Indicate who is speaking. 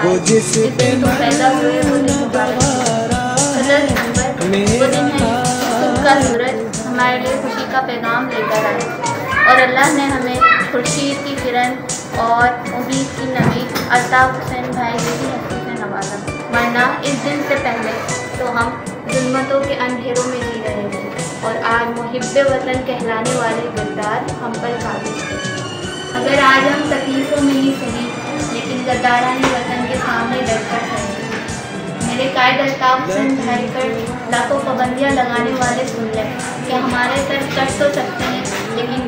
Speaker 1: आए। इस दिन तुम पैदा हुए वो दिन मुबारक है। 15 दिसंबर वो दिन है सुबह का सूरज हमारे लिए खुशी का पैगाम लेकर आए और अल्लाह ने हमें खुर्शीद की किरण और उम्मीद की नबी अल्ताफ़ हुसैन भाई जैसी हस्ती से नवाजा। वरना इस दिन से पहले तो हम जुल्मतों के अंधेरों में जी रहे थे और आज मुहिब्बे वतन कहलाने वाले गद्दार हम पर काबिज थे। अगर आज हम तकलीफ़ों में ही सही लेकिन गद्दारानी वतन के सामने डटकर खड़े। मेरे कायद अल्ताफ़ हुसैन भाई पर लाखों पाबंदियाँ लगाने वाले सुन लें कि हमारे सर कट तो सकते हैं लेकिन